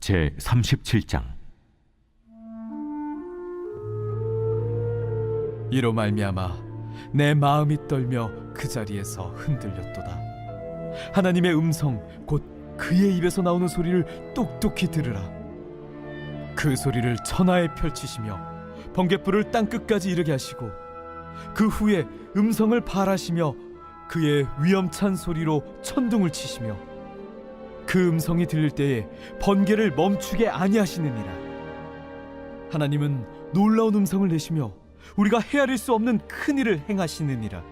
제 37장. 이로 말미암아 내 마음이 떨며 그 자리에서 흔들렸도다. 하나님의 음성 곧 그의 입에서 나오는 소리를 똑똑히 들으라. 그 소리를 천하에 펼치시며 번갯불을 땅끝까지 이르게 하시고 그 후에 음성을 발하시며 그의 위엄찬 소리로 천둥을 치시며 그 음성이 들릴 때에 번개를 멈추게 아니하시느니라. 하나님은 놀라운 음성을 내시며 우리가 헤아릴 수 없는 큰 일을 행하시느니라.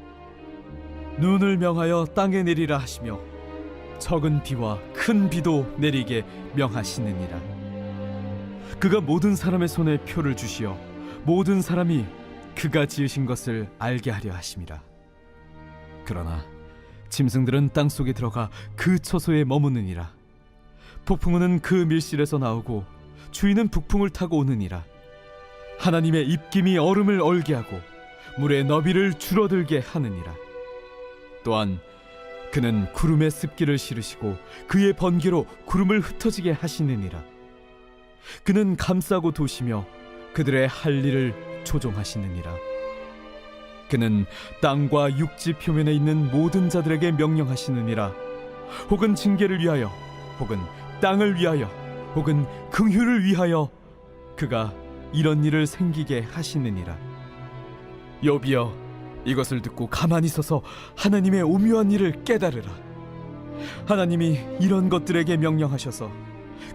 눈을 명하여 땅에 내리라 하시며 적은 비와 큰 비도 내리게 명하시느니라. 그가 모든 사람의 손에 표를 주시어 모든 사람이 그가 지으신 것을 알게 하려 하심이라. 그러나 짐승들은 땅속에 들어가 그 처소에 머무느니라. 폭풍우는 그 밀실에서 나오고 주인은 북풍을 타고 오느니라. 하나님의 입김이 얼음을 얼게 하고 물의 너비를 줄어들게 하느니라. 또한 그는 구름에 습기를 실으시고 그의 번개로 구름을 흩어지게 하시느니라. 그는 감싸고 도시며 그들의 할 일을 조종하시느니라. 그는 땅과 육지 표면에 있는 모든 자들에게 명령하시느니라. 혹은 징계를 위하여, 혹은 땅을 위하여, 혹은 긍휼을 위하여 그가 이런 일을 생기게 하시느니라. 욥이여, 이것을 듣고 가만히 서서 하나님의 오묘한 일을 깨달으라. 하나님이 이런 것들에게 명령하셔서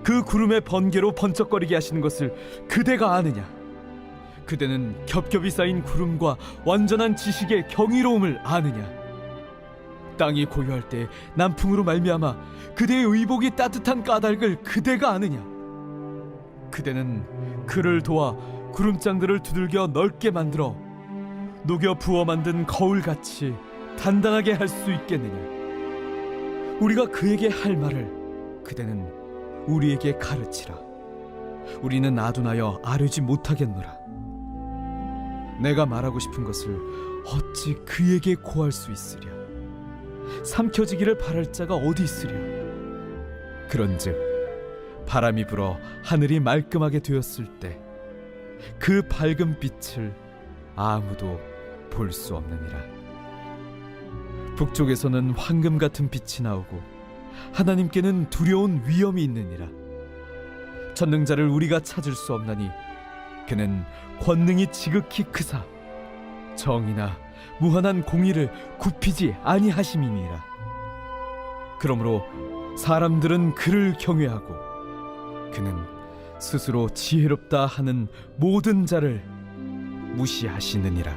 그 구름의 번개로 번쩍거리게 하시는 것을 그대가 아느냐? 그대는 겹겹이 쌓인 구름과 완전한 지식의 경이로움을 아느냐? 땅이 고요할 때 남풍으로 말미암아 그대의 의복이 따뜻한 까닭을 그대가 아느냐? 그대는 그를 도와 구름장들을 두들겨 넓게 만들어 녹여 부어 만든 거울같이 단단하게 할 수 있겠느냐? 우리가 그에게 할 말을 그대는 우리에게 가르치라. 우리는 아둔하여 아뢰지 못하겠노라. 내가 말하고 싶은 것을 어찌 그에게 고할 수 있으랴? 삼켜지기를 바랄 자가 어디 있으랴? 그런즉 바람이 불어 하늘이 말끔하게 되었을 때 그 밝은 빛을 아무도 볼 수 없느니라. 북쪽에서는 황금 같은 빛이 나오고 하나님께는 두려운 위엄이 있느니라. 전능자를 우리가 찾을 수 없나니 그는 권능이 지극히 크사 정의나 무한한 공의를 굽히지 아니하심이니라. 그러므로 사람들은 그를 경외하고 그는 스스로 지혜롭다 하는 모든 자를 무시하시느니라.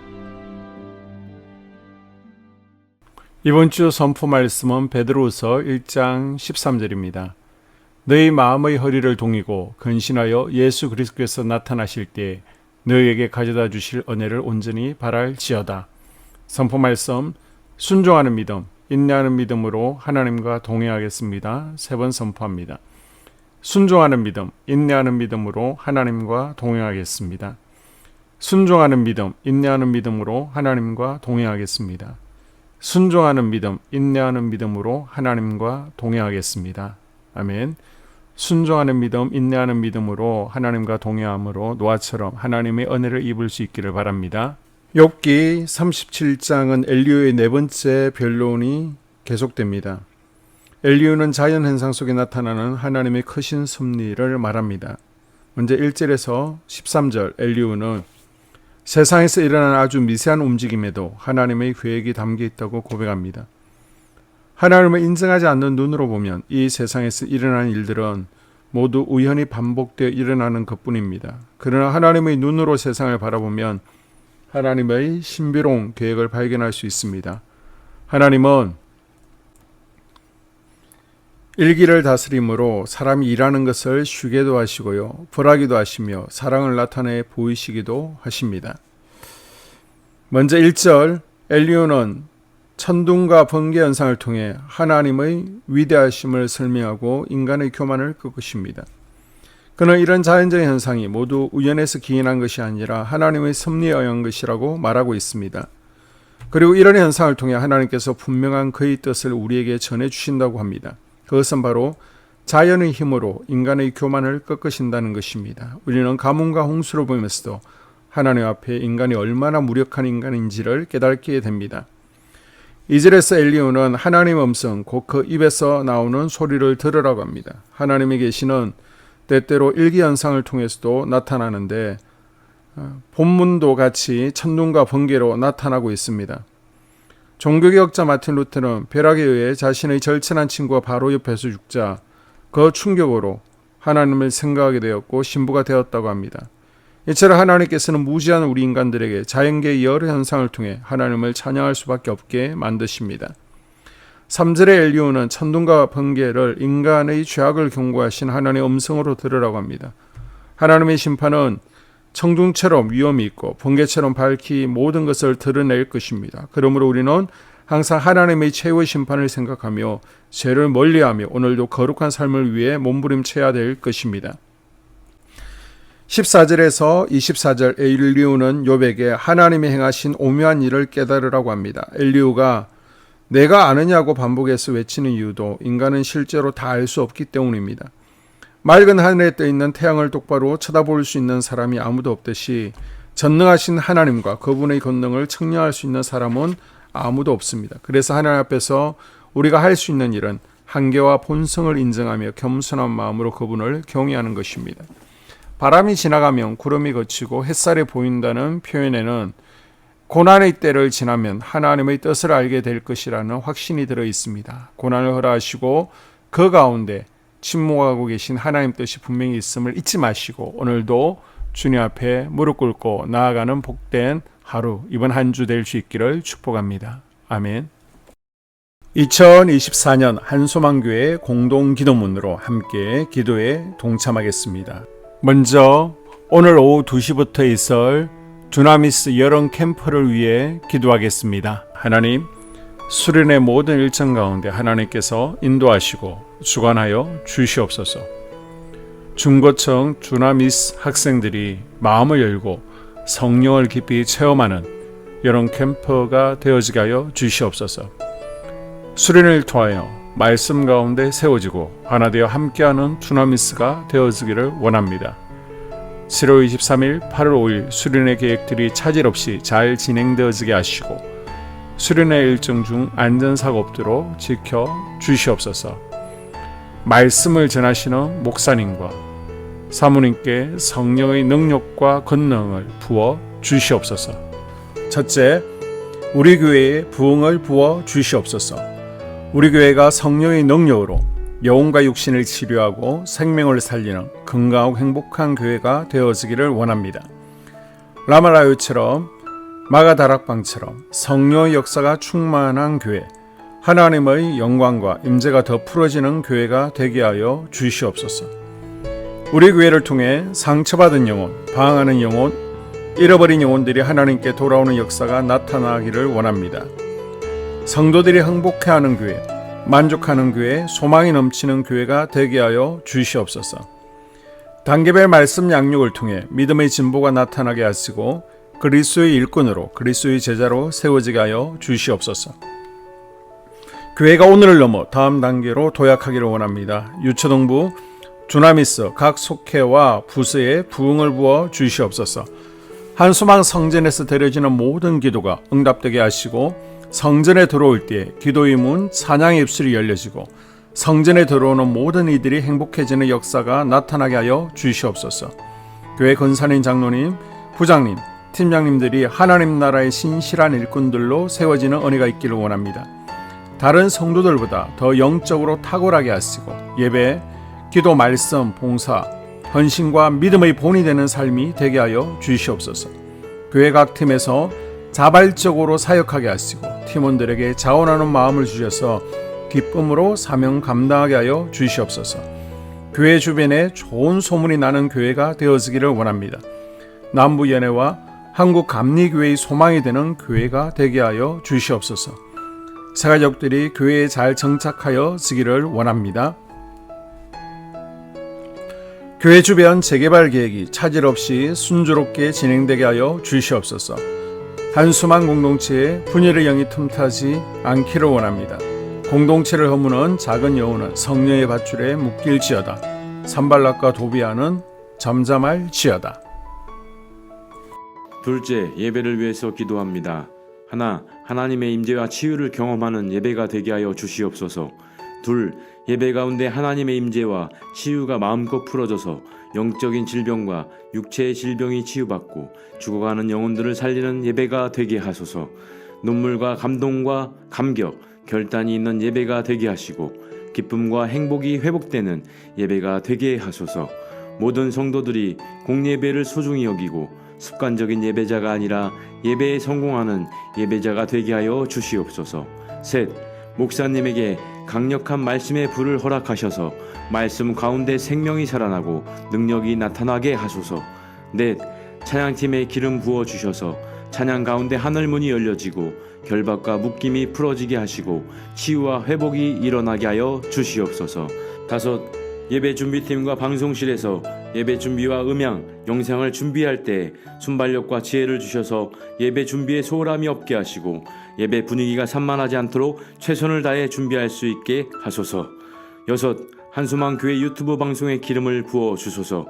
이번 주 선포 말씀은 베드로후서 1장 13절입니다. 너희 마음의 허리를 동이고 근신하여 예수 그리스도께서 나타나실 때에 너희에게 가져다 주실 은혜를 온전히 바랄지어다. 선포 말씀, 순종하는 믿음, 인내하는 믿음으로 하나님과 동행하겠습니다. 3번 선포합니다. 순종하는 믿음, 인내하는 믿음으로 하나님과 동행하겠습니다. 순종하는 믿음, 인내하는 믿음으로 하나님과 동행하겠습니다. 순종하는 믿음, 인내하는 믿음으로 하나님과 동행하겠습니다. 아멘. 순종하는 믿음, 인내하는 믿음으로 하나님과 동행함으로 노아처럼 하나님의 은혜를 입을 수 있기를 바랍니다. 욥기 37장은 엘리후의 4번째 변론이 계속됩니다. 엘리후는 자연현상 속에 나타나는 하나님의 크신 섭리를 말합니다. 먼저 1절에서 13절 엘리후는 세상에서 일어나는 아주 미세한 움직임에도 하나님의 계획이 담겨 있다고 고백합니다. 하나님을 인정하지 않는 눈으로 보면 이 세상에서 일어나는 일들은 모두 우연히 반복되어 일어나는 것뿐입니다. 그러나 하나님의 눈으로 세상을 바라보면 하나님의 신비로운 계획을 발견할 수 있습니다. 하나님은 일기를 다스림으로 사람이 일하는 것을 쉬게도 하시고요, 벌하기도 하시며 사랑을 나타내 보이시기도 하십니다. 먼저 1절 엘리후는 천둥과 번개 현상을 통해 하나님의 위대하심을 설명하고 인간의 교만을 끄십니다. 그는 이런 자연적인 현상이 모두 우연에서 기인한 것이 아니라 하나님의 섭리에 의한 것이라고 말하고 있습니다. 그리고 이런 현상을 통해 하나님께서 분명한 그의 뜻을 우리에게 전해주신다고 합니다. 그것은 바로 자연의 힘으로 인간의 교만을 꺾으신다는 것입니다. 우리는 가뭄과 홍수를 보면서도 하나님 앞에 인간이 얼마나 무력한 인간인지를 깨닫게 됩니다. 2절에서 엘리후는 하나님의 음성, 곧 그 입에서 나오는 소리를 들으라고 합니다. 하나님의 계시는 때때로 일기현상을 통해서도 나타나는데 본문도 같이 천둥과 번개로 나타나고 있습니다. 종교개혁자 마틴 루터는 벼락에 의해 자신의 절친한 친구가 바로 옆에서 죽자 그 충격으로 하나님을 생각하게 되었고 신부가 되었다고 합니다. 이처럼 하나님께서는 무지한 우리 인간들에게 자연계의 여러 현상을 통해 하나님을 찬양할 수밖에 없게 만드십니다. 3절의 엘리후는 천둥과 번개를 인간의 죄악을 경고하신 하나님의 음성으로 들으라고 합니다. 하나님의 심판은 청둥처럼 위험이 있고 번개처럼 밝히 모든 것을 드러낼 것입니다. 그러므로 우리는 항상 하나님의 최후의 심판을 생각하며 죄를 멀리하며 오늘도 거룩한 삶을 위해 몸부림쳐야 될 것입니다. 14절에서 24절 엘리후는 욥에게 하나님이 행하신 오묘한 일을 깨달으라고 합니다. 엘리후가 내가 아느냐고 반복해서 외치는 이유도 인간은 실제로 다 알 수 없기 때문입니다. 맑은 하늘에 떠있는 태양을 똑바로 쳐다볼 수 있는 사람이 아무도 없듯이 전능하신 하나님과 그분의 권능을 측량할 수 있는 사람은 아무도 없습니다. 그래서 하나님 앞에서 우리가 할 수 있는 일은 한계와 본성을 인정하며 겸손한 마음으로 그분을 경외하는 것입니다. 바람이 지나가면 구름이 걷히고 햇살이 보인다는 표현에는 고난의 때를 지나면 하나님의 뜻을 알게 될 것이라는 확신이 들어 있습니다. 고난을 허락하시고 그 가운데 침묵하고 계신 하나님 뜻이 분명히 있음을 잊지 마시고 오늘도 주님 앞에 무릎 꿇고 나아가는 복된 하루, 이번 한 주 될 수 있기를 축복합니다. 아멘. 2024년 한소망교회 공동기도문으로 함께 기도에 동참하겠습니다. 먼저 오늘 오후 2시부터 있을 두나미스 여름 캠프를 위해 기도하겠습니다. 하나님, 수련의 모든 일정 가운데 하나님께서 인도하시고 주관하여 주시옵소서. 중고청 두나미스 학생들이 마음을 열고 성령을 깊이 체험하는 여름 캠프가 되어지게 하여 주시옵소서. 수련을 통하여 말씀 가운데 세워지고 하나 되어 함께하는 두나미스가 되어지기를 원합니다. 7월 23일, 8월 5일 수련의 계획들이 차질 없이 잘 진행되어지게 하시고 수련의 일정 중 안전사고 없도록 지켜 주시옵소서. 말씀을 전하시는 목사님과 사모님께 성령의 능력과 권능을 부어 주시옵소서. 첫째, 우리 교회에 부흥을 부어 주시옵소서. 우리 교회가 성령의 능력으로 영혼과 육신을 치료하고 생명을 살리는 건강하고 행복한 교회가 되어지기를 원합니다. 라마라요처럼 마가다락방처럼 성령의 역사가 충만한 교회, 하나님의 영광과 임재가 더 풀어지는 교회가 되게 하여 주시옵소서. 우리 교회를 통해 상처받은 영혼, 방황하는 영혼, 잃어버린 영혼들이 하나님께 돌아오는 역사가 나타나기를 원합니다. 성도들이 행복해하는 교회, 만족하는 교회, 소망이 넘치는 교회가 되게 하여 주시옵소서. 단계별 말씀 양육을 통해 믿음의 진보가 나타나게 하시고 그리스도의 일꾼으로 그리스도의 제자로 세워지게 하여 주시옵소서. 교회가 오늘을 넘어 다음 단계로 도약하기를 원합니다. 유초동부 두나미스 각 속회와 부서에 부흥을 부어 주시옵소서. 한소망 성전에서 드려지는 모든 기도가 응답되게 하시고 성전에 들어올 때 기도의 문, 찬양의 입술이 열려지고 성전에 들어오는 모든 이들이 행복해지는 역사가 나타나게 하여 주시옵소서. 교회 권사님, 장로님, 부장님, 팀장님들이 하나님 나라의 신실한 일꾼들로 세워지는 은혜가 있기를 원합니다. 다른 성도들보다 더 영적으로 탁월하게 하시고 예배, 기도, 말씀, 봉사, 헌신과 믿음의 본이 되는 삶이 되게 하여 주시옵소서. 교회 각 팀에서 자발적으로 사역하게 하시고 팀원들에게 자원하는 마음을 주셔서 기쁨으로 사명 감당하게 하여 주시옵소서. 교회 주변에 좋은 소문이 나는 교회가 되어지기를 원합니다. 남부연회와 한국감리교회의 소망이 되는 교회가 되게 하여 주시옵소서. 새가족들이 교회에 잘 정착하여 지기를 원합니다. 교회 주변 재개발 계획이 차질 없이 순조롭게 진행되게 하여 주시옵소서. 한수망 공동체에 분열의 영이 틈타지 않기를 원합니다. 공동체를 허무는 작은 여우는 성령의 밧줄에 묶일지어다. 산발락과 도비아는 잠잠할지어다. 둘째, 예배를 위해서 기도합니다. 하나, 하나님의 임재와 치유를 경험하는 예배가 되게 하여 주시옵소서. 둘, 예배 가운데 하나님의 임재와 치유가 마음껏 풀어져서 영적인 질병과 육체의 질병이 치유받고 죽어가는 영혼들을 살리는 예배가 되게 하소서. 눈물과 감동과 감격, 결단이 있는 예배가 되게 하시고 기쁨과 행복이 회복되는 예배가 되게 하소서. 모든 성도들이 공예배를 소중히 여기고 습관적인 예배자가 아니라 예배에 성공하는 예배자가 되게 하여 주시옵소서. 셋, 목사님에게 강력한 말씀의 불을 허락하셔서 말씀 가운데 생명이 살아나고 능력이 나타나게 하소서. 넷, 찬양팀에 기름 부어 주셔서 찬양 가운데 하늘문이 열려지고 결박과 묶임이 풀어지게 하시고 치유와 회복이 일어나게 하여 주시옵소서. 다섯, 예배 준비팀과 방송실에서 예배 준비와 음향, 영상을 준비할 때 순발력과 지혜를 주셔서 예배 준비에 소홀함이 없게 하시고 예배 분위기가 산만하지 않도록 최선을 다해 준비할 수 있게 하소서. 여섯, 한수망 교회 유튜브 방송에 기름을 부어 주소서.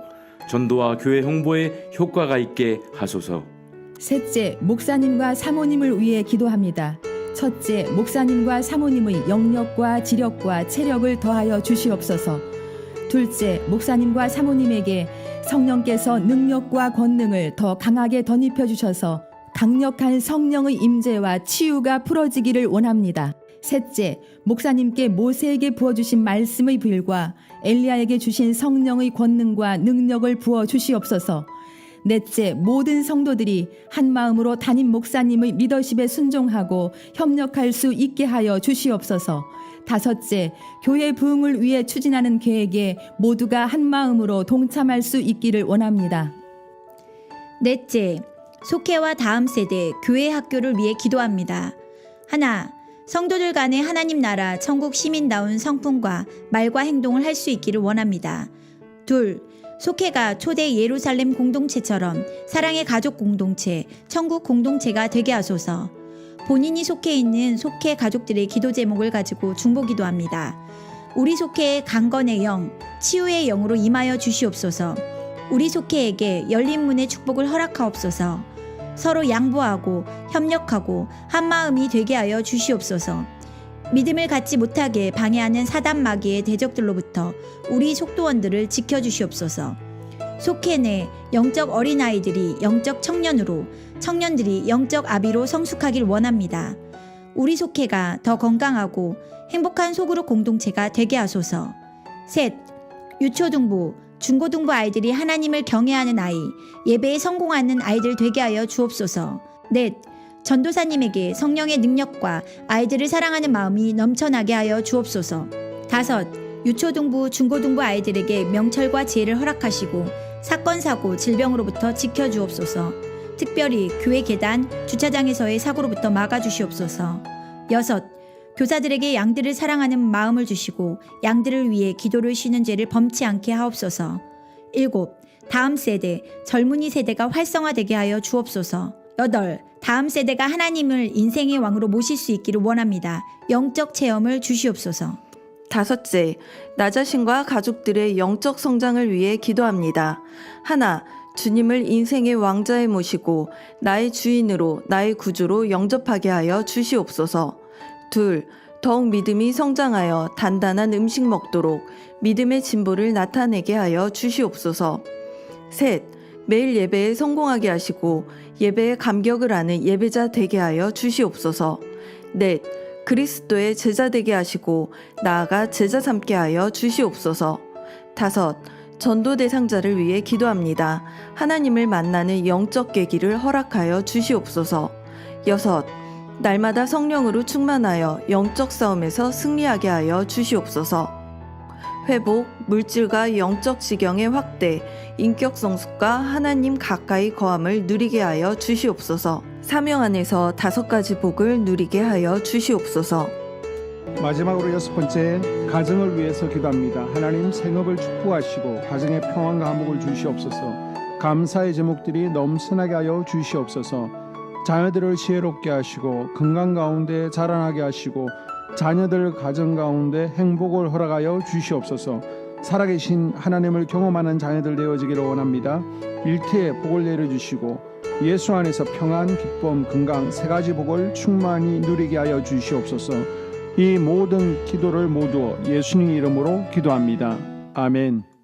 전도와 교회 홍보에 효과가 있게 하소서. 셋째, 목사님과 사모님을 위해 기도합니다. 첫째, 목사님과 사모님의 영력과 지력과 체력을 더하여 주시옵소서. 둘째, 목사님과 사모님에게 성령께서 능력과 권능을 더 강하게 덧입혀 주셔서 강력한 성령의 임재와 치유가 풀어지기를 원합니다. 셋째, 목사님께 모세에게 부어주신 말씀의 불과 엘리야에게 주신 성령의 권능과 능력을 부어 주시옵소서. 넷째, 모든 성도들이 한 마음으로 담임 목사님의 리더십에 순종하고 협력할 수 있게 하여 주시옵소서. 다섯째, 교회 부흥을 위해 추진하는 계획에 모두가 한 마음으로 동참할 수 있기를 원합니다. 넷째, 속회와 다음 세대 교회 학교를 위해 기도합니다. 하나, 성도들 간의 하나님 나라 천국 시민다운 성품과 말과 행동을 할 수 있기를 원합니다. 둘, 속회가 초대 예루살렘 공동체처럼 사랑의 가족 공동체, 천국 공동체가 되게 하소서. 본인이 속해 있는 속회 가족들의 기도 제목을 가지고 중보기도합니다. 우리 속회의 강건의 영, 치유의 영으로 임하여 주시옵소서. 우리 속회에게 열린 문의 축복을 허락하옵소서. 서로 양보하고 협력하고 한마음이 되게 하여 주시옵소서. 믿음을 갖지 못하게 방해하는 사단 마귀의 대적들로부터 우리 속도원들을 지켜주시옵소서. 속회 내 영적 어린아이들이 영적 청년으로, 청년들이 영적 아비로 성숙하길 원합니다. 우리 속회가 더 건강하고 행복한 소그룹 공동체가 되게 하소서. 셋, 유초등부, 중고등부 아이들이 하나님을 경외하는 아이, 예배에 성공하는 아이들 되게 하여 주옵소서. 넷, 전도사님에게 성령의 능력과 아이들을 사랑하는 마음이 넘쳐나게 하여 주옵소서. 다섯, 유초등부, 중고등부 아이들에게 명철과 지혜를 허락하시고 사건, 사고, 질병으로부터 지켜주옵소서. 특별히 교회 계단, 주차장에서의 사고로부터 막아주시옵소서. 여섯, 교사들에게 양들을 사랑하는 마음을 주시고 양들을 위해 기도를 쉬는 죄를 범치 않게 하옵소서. 일곱, 다음 세대, 젊은이 세대가 활성화되게 하여 주옵소서. 여덟, 다음 세대가 하나님을 인생의 왕으로 모실 수 있기를 원합니다. 영적 체험을 주시옵소서. 다섯째, 나 자신과 가족들의 영적 성장을 위해 기도합니다. 하나, 주님을 인생의 왕자에 모시고 나의 주인으로, 나의 구주로 영접하게 하여 주시옵소서. 둘, 더욱 믿음이 성장하여 단단한 음식 먹도록 믿음의 진보를 나타내게 하여 주시옵소서. 셋, 매일 예배에 성공하게 하시고 예배의 감격을 아는 예배자 되게 하여 주시옵소서. 넷, 그리스도의 제자 되게 하시고 나아가 제자 삼게 하여 주시옵소서. 다섯, 전도 대상자를 위해 기도합니다. 하나님을 만나는 영적 계기를 허락하여 주시옵소서. 여섯, 날마다 성령으로 충만하여 영적 싸움에서 승리하게 하여 주시옵소서. 회복, 물질과 영적 지경의 확대, 인격 성숙과 하나님 가까이 거함을 누리게 하여 주시옵소서. 사명 안에서 5가지 복을 누리게 하여 주시옵소서. 마지막으로 6번째, 가정을 위해서 기도합니다. 하나님 생업을 축복하시고 가정에 평안과 화목을 주시옵소서. 감사의 제목들이 넘쳐나게 하여 주시옵소서. 자녀들을 지혜롭게 하시고 건강 가운데 자라나게 하시고 자녀들 가정 가운데 행복을 허락하여 주시옵소서. 살아계신 하나님을 경험하는 자녀들 되어지기를 원합니다. 일태에 복을 내려주시고 예수 안에서 평안, 기쁨, 건강 세 가지 복을 충만히 누리게 하여 주시옵소서. 이 모든 기도를 모두 예수님 이름으로 기도합니다. 아멘.